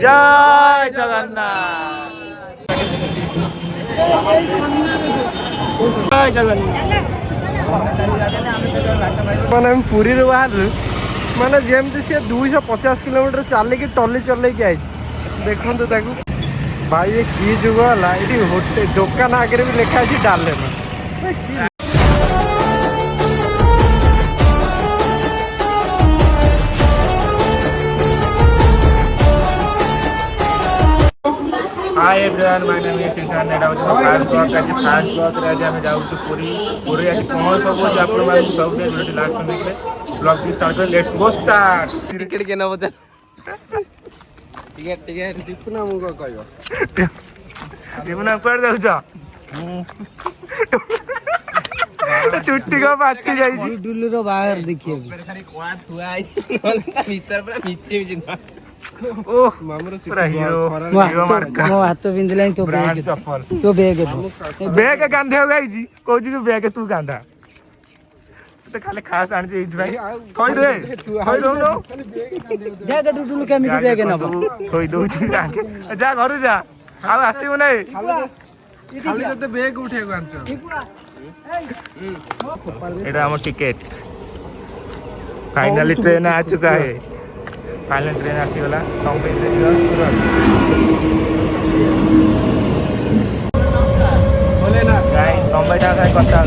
जय जगन्नाथ जय जगन्नाथ माने पुरी बाहर माने जमती सी 250 किलोमीटर चलिकी टली चलैकी आई देखु भाई ये कि जुग है ये होटेल दुकान आगे भी लिखा है डालेमा hi everyone my name is Siddharth एटा होची फास्ट ब्लॉग आज फास्ट ब्लॉग रे आज हम जाऊ छु पूरी आज कोन सब होची आपण मान सब दे वीडियो लास्ट में देखले ब्लॉग भी स्टार्ट कर लेट्स गो स्टार्ट क्रिकेट के ना बचा टिकट दीपुना मुको कहयो दीपुना पर जाऊ जा छुट्टी का बाची जाई छी डुल्लू रो बाहर देखिए खाली कोआ थुआ आई भीतर पूरा नीचे भी जिना ओह मामरो पूरा हीरो मार्का मो हाथ बिंदलाई तो ब्रांड चप्पल तो बैग गांधे हो गई जी कहू जी बैग तू गांधा तो खाली खास आन जे भाई थोई दो नो जा गडु डुल्लू के मिटी बैग ना थोई दो छी जाके जा घर जा आ आसीउ नै खाली तो बैग उठे को आंसर एटा हम टिकट फाइनली ट्रेन आ चुका है फाइनल ट्रेन आसी गला संबई बोले ना गाइस संबई टा काय करता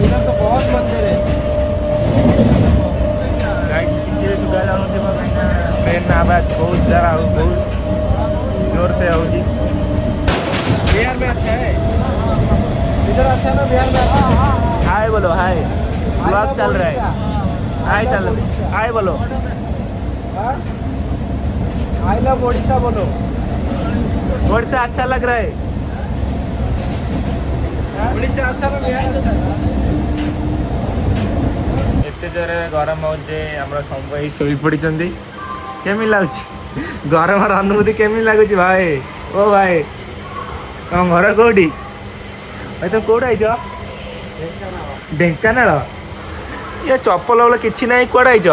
इधर तो बहुत मंदिर है गाइस पीछे सुधा जानो थे ट्रेन में आवाज बहुत ज्यादा बहुत जोर से हो जी बिहार में अच्छा है इधर अच्छा है ना बिहार में हाय बोलो हाय ब्लॉग चल रहा है हाय चल हाय बोलो आई लव ओडिशा बोलो ओडिशा अच्छा लग रहा है ओडिशा अच्छा लग रहा है एते जोरे गरम हो जे हमरा संबई सोई पड़ी चंदी केमी लागछि गरम र अनुभूति केमी लागछि भाई ओ भाई हम घर कोडी भाई तो कोड आइछ ढेंकानाल ये चप्पल वाला किसी ना कुआड़े आइज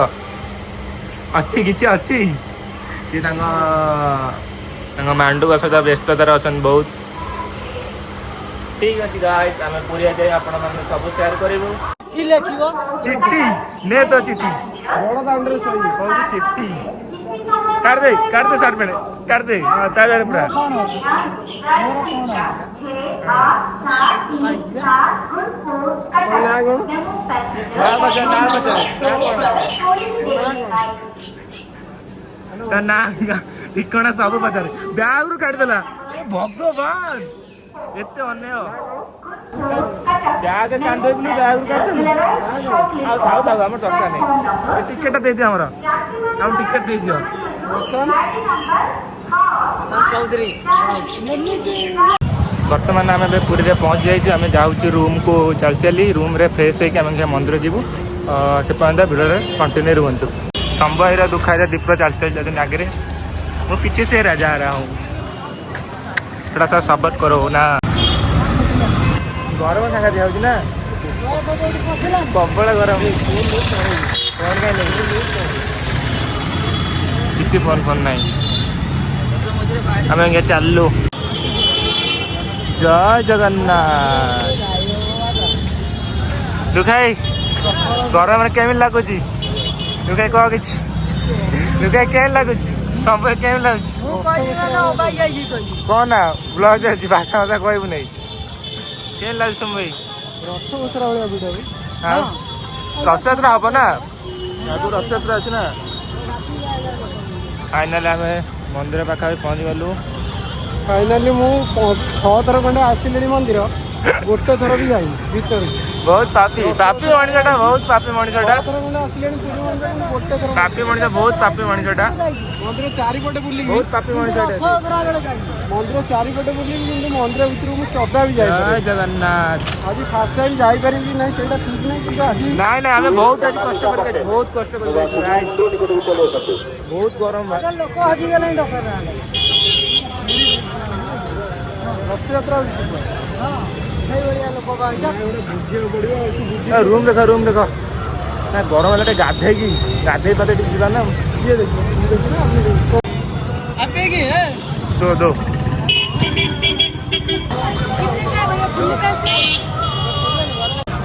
अच्छी किसी अच्छी सी मांडू सहित व्यस्ततार अच्छा बहुत ठीक अच्छे गाइस आम पूरी जाए आपण मैंने सब शेयर करूँ चिट्ठी ने तो चिट्ठी बड़ दांडरे सही कौन चिट्ठी काट दे साइड में काट दे ताजा पूरा ना ठिकाना सब पचार बैग रू काटदेला भगवान एते अन्याय बैग कांदे बोली बैग रू काटदेलु आ थाओ थाओ हमर दरकार नहीं टिकट दे दे हमरा हम टिकट दे दियो चौधरी बर्तमान आम पूरी में पहुँच जाइए आम जाऊँ रूम को चल चली रूम रे फ्रेश होकर मंदिर जीवु से पर्यटन भिडियो कंटिन्यू रुहतु संबईर दुखाई दीप चल चल आगे वो पीछे से जा रहा हूँ थोड़ा सा शब्द करो ना गरम सांगा दिखाई ना प्रबल गरम किसी फोन फोन ना आम चलू जय जगन्नाथ दुखाई गरम केमी लगुच दुखाई कह कि दुखाई के लगुच सब के लगुच कौन ना ब्लॉग जाए भाषा भाषा कहबू नहीं के लगे समय रथ यात्रा हम ना आगु रथ यात्रा अच्छे ना फाइनाल आम मंदिर पाखा पहुँच गलु फाइनाली मु 6 थर खंडे आसिले मंदिर गोटे थर भी जाई भीतर बहुत पापी मनीषटा बहुत पापी मनीषटा पापी मनीष बहुत पापी मनीषटा मंदिर चारिपटे बुली बहुत पापी मनीषटा मंदिर चारिपटे बुली मंदिर भितर मु कदा भी जाई जय जगन्नाथ आज फर्स्ट टाइम जाई पारि कि नहीं सेटा ठीक नहीं कि आज नहीं नहीं हमें बहुत आज कष्ट कर बहुत कष्ट कर बहुत गरम है लोक आज गेले डॉक्टर रथ यात्रा हां नहीं बढ़िया लोक रूम देखो ନା ଗରମ ହେଲେ ଟିକେ ଗାଧେଇ ପାଧେଇ ଟିକେ ଯିବା ନା। ये देखिए ना आपने देखो आपे की है ଦୋ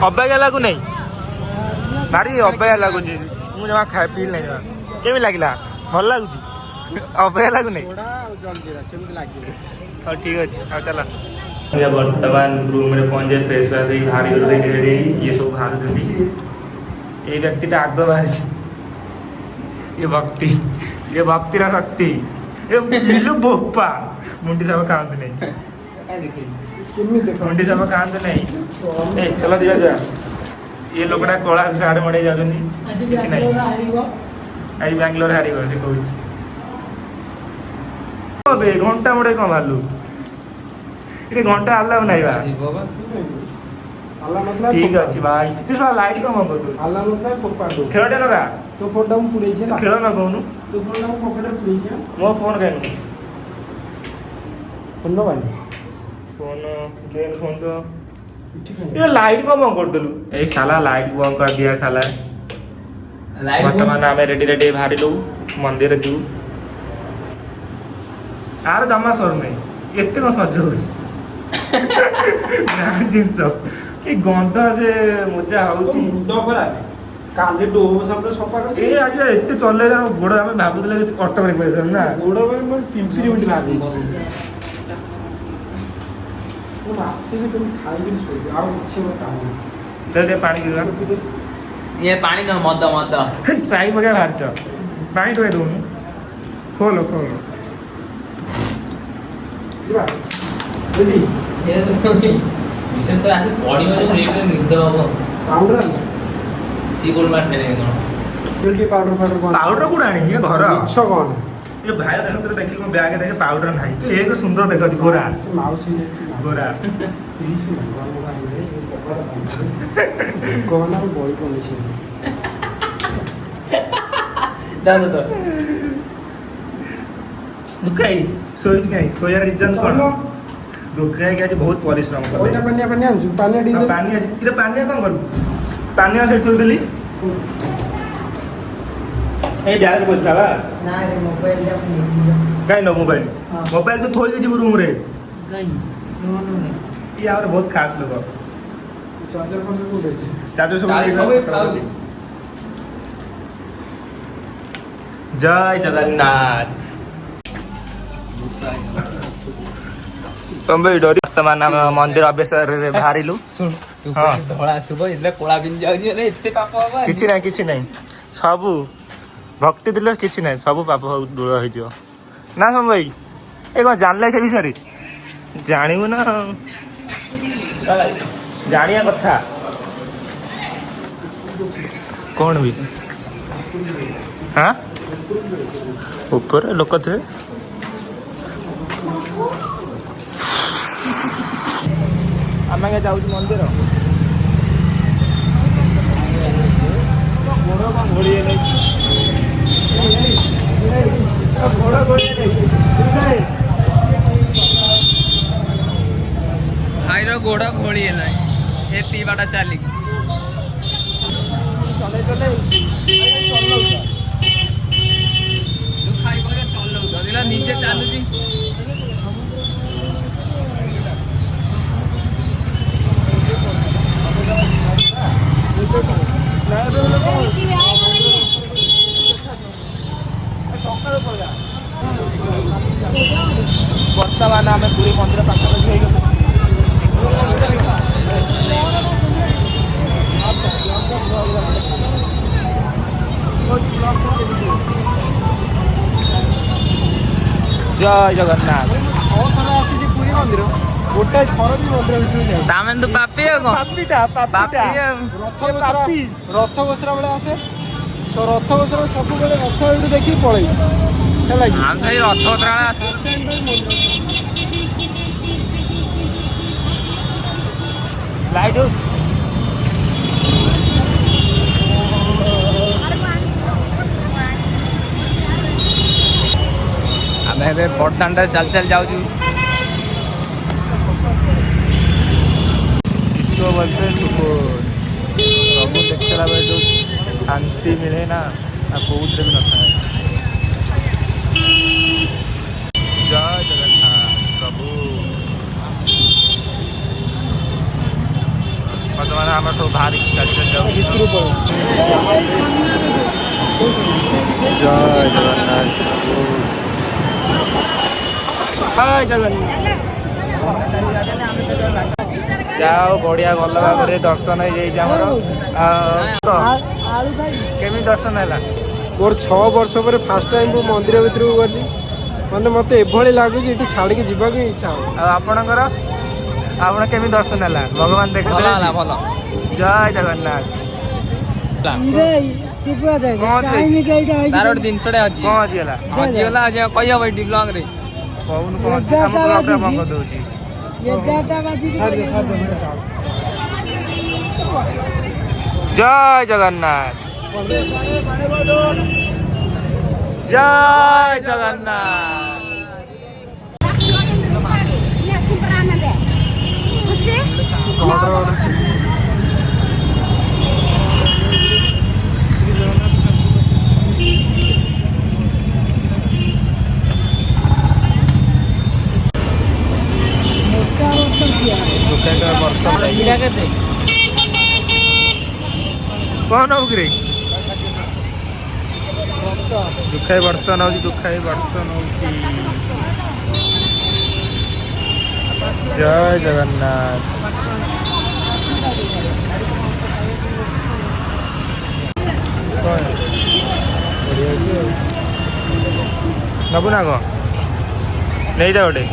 ଅବାଗିଆ ଲାଗୁନାହିଁ ଭାରି ଅବାଗିଆ ଲାଗୁଛି ମୁଁ ଜମା ଖାଇ ପିଇଲି ନାହିଁ ଜମା କେମିତି ଲାଗିଲା ଭଲ ଲାଗୁଛି ଅବାଗିଆ ଲାଗୁନାହିଁ थोड़ा जल्दी सेमती लागे ହଉ ଠିକ୍ ଅଛି ଆଉ ଚାଲ ବର୍ତ୍ତମାନ ରୁମ୍ରେ ପହଞ୍ଚେ ଫ୍ରେଶ୍ ଫ୍ରେଶ୍ ହେଇ ବାହାରି ଗଲୁ ରେଡ଼ି ରେଡ଼ି ଇଏ ସବୁ ବାହାରୁଛନ୍ତି ଏଇ ବ୍ୟକ୍ତିଟା ଆଗ ବାହାରିଛି ये भक्तिर शक्ति ये मिलू बोपा मुंडी सब खाते नहीं मुंडी सब खाते नहीं ए चलो दिया जा ये लोकटा कला साड़े मड़े जाउछनी किछि नहीं आज बेंगलोर हारिबो से कहूछि अबे घंटा मड़े कम मारलु ये घंटा अल्लाह नहीं बा अल्लाह मतलब ठीक अछि भाई तू साला लाइट कम कर दू अल्लाह मतलब फोपाड़ दो खेळटे लगा तो फोन डाउन पुरे छे ना खेळ ना कहनु तो फोन डाउन पॉकेट पुरे छे मो फोन कहनु फोन दबाई फोन देन फोन तो ये लाइट को बंद कर देलु ए साला लाइट बंद कर दिया साला वर्तमान आमे रेडी रेडी बाहरी लो मंदिर जू आर दमा सर नहीं एते को सज हो ना जिंस ए गंध से मजा होउची मुंडो खराब काले डोब सब सफा कर ए आज एते चले जा गोड़ आमे भाबुतले कट कर पैसा ना गोड़ में पिंपरी उठी भागी वो आसे भी तुम खाई भी सोई आओ अच्छे में काम दे दे पानी पीवा ये पानी न मद ट्राई मगे बाहर छ पानी टोए दोनु खोलो खोलो जीवा रेडी ये तो विषय तो आज बॉडी में रेट निद हो पाउडर सी गोल्ड मार खेले कोन चिल्टी पाउडर कौन पाउडर को आनी ये घर मिछ कौन ये भाई देखो तो देखि को बैग देखे पाउडर नाही तो एक सुंदर देखो गोरा से माउसी ने गोरा पीसी भगवान को आई है कौन और बॉडी को मिशन दादा तो दुखाई सोच गई सोया रीजन कोन दुखाई के आज बहुत परिश्रम कर पानी आंजु पानी डी दे पानी इधर पानी कौन करू पानी से ठोल देली ए जाकर बोलतावा ना रे मोबाइल जब नहीं काई नो मोबाइल मोबाइल तो थोल जी रूम रे गई नो नो ये और बहुत खास लोग चार्जर पर को दे चाचू सब जय जगन्नाथ तंबे डोरी वर्तमान हम मंदिर अवसर रे बाहरिलु सुन तू हाँ। धोळा सुबह इतले कोळा बिन जाउजी रे इत्ते पाप हबा किछि नहीं सबू भक्ति दिले किछि नहीं सबू पाप दूर हो जियो ना हम भाई ए को जानले से विषय जानिबु ना जानिया कथा कौन भी हाँ ऊपर लोक थे आम जाऊँ मंदिर गोड़ कौन घोड़ी गोड़ घोड़ी ଖାଇର ଗୋଡ ଘୋଳି ହେଲା ଏ ପିବାଟା ଚାଲି ଚଲେଇ ଚଲଉଛ ଖାଇ ପରେ ଚଲଉଛ ଦିଲା ନିଜେ ଚାଲୁଛି ବର୍ତ୍ତମାନ ଆମେ ପୁରୀ ମନ୍ଦିର ପାଖାପାଖି ହେଇଗଲୁ ଜୟ ଜଗନ୍ନାଥ ପୁରୀ ମନ୍ଦିର ଗୋଟେ ଥର ବି ମନ୍ଦିର ଭିତରୁ ଯାଏ ତାମାନେ ତୁ ପାପି ଆଉ କଣ ପାପିଟା ପାପି ଆଉ ରଥ ବସରା ବେଳେ ଆସେ ତ ରଥ ବସରା ସବୁବେଳେ ରଥ ଏଇଠୁ ଦେଖିକି ପଳେଇ ହେଲା କି ଆମେ ସେଇ ରଥଯାତ୍ରା ବେଳେ ଆସୁ ଲାଇଟ୍ ଆମେ ଏବେ ବଡ଼ଦାଣ୍ଡରେ ଚାଲି ଚାଲି ଯାଉଛୁ इसको बोलते हैं सुकून प्रभु देखते रहा शांति मिले ना बहुत भी नଥାଏ। जय जगन्नाथ प्रभु। बर्तमान आम सब बाहर जय जगन्नाथ प्रभु। जय जगन्नाथ। जाओ बढ़िया भल भाव दर्शन हो केमी दर्शन है मोर 6 वर्ष पर फास्ट टाइम मु मंदिर भीतर को गली मैंने मत एभली लगुच ये छाड़ के जीवा इच्छा हो आपणकर आपण केमी दर्शन है भगवान देख जय जगन्नाथ तार गोटे जिनसटे अच्छी कौन हजिगला कही हम ये ब्लॉग रे कौन कौन भंग दूची जय जगन्नाथ जय जगन्नाथ। कौन हो रे दुखाई बर्तन हो दुखाई बर्तन हो जय जगन्नाथ। नबू ना कौन नहीं जा गोटे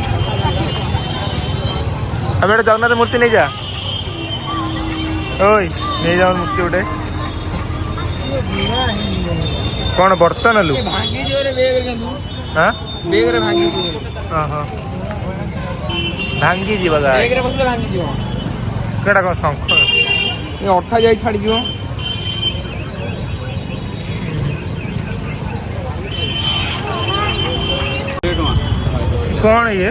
अब गोटे जगन्नाथ मूर्ति नहीं जा ओई नहीं जाओ मूर्ति गोटे कौन बर्तन लु हाँ भांगी जीव केटा कौन शंख अठा जाई छाड़ी जीव कौन ये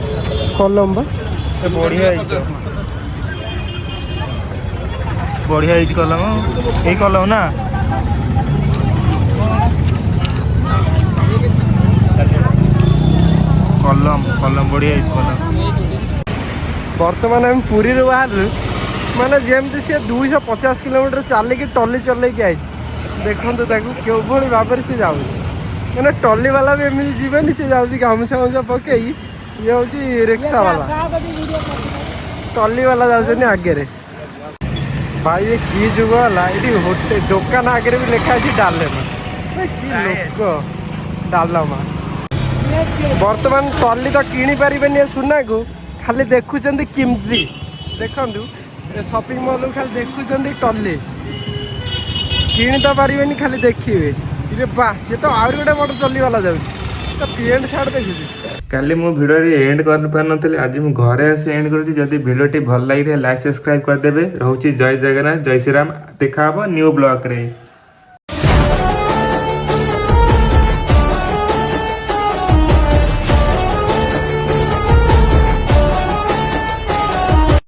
कलम बढ़िया बढ़िया कलम यही कलम ना कलम कलम बढ़िया कलम। बर्तमान आम पुरी बाहर माने जमती सी 250 किलोमीटर चलिकी टली चलैकी आई देखो केभली भाव से जाऊँ मैंने टली वाला भी एमती जीवन सी जाऊँगी गामुछा मुछा पकई ये हूँ रिक्शा वाला टली वाला जाऊँ आगे भाई ये कि जुग है ये होटेल दुकान आगे भी लिखा है डालेमा कि लोक डालमा बर्तमान टली तो किणी पारे सुना को खाली देखुं किमजी देखु शॉपिंग मॉल खाली देखुं टली किणी तो पारे खाली देखिए बा सी तो आहुरी गोटे बड़ टली वाला जाऊँगी पेंट सार्ट देखुची काली मु भिडियो एंड कर पार नथि आज मु घरे आसी एंड करुची जदि भिडियोटी भल लगी लाइक सब्सक्राइब करदेबे। रहूची जय जगन्नाथ जय श्री राम देखा न्यू ब्लॉग रे।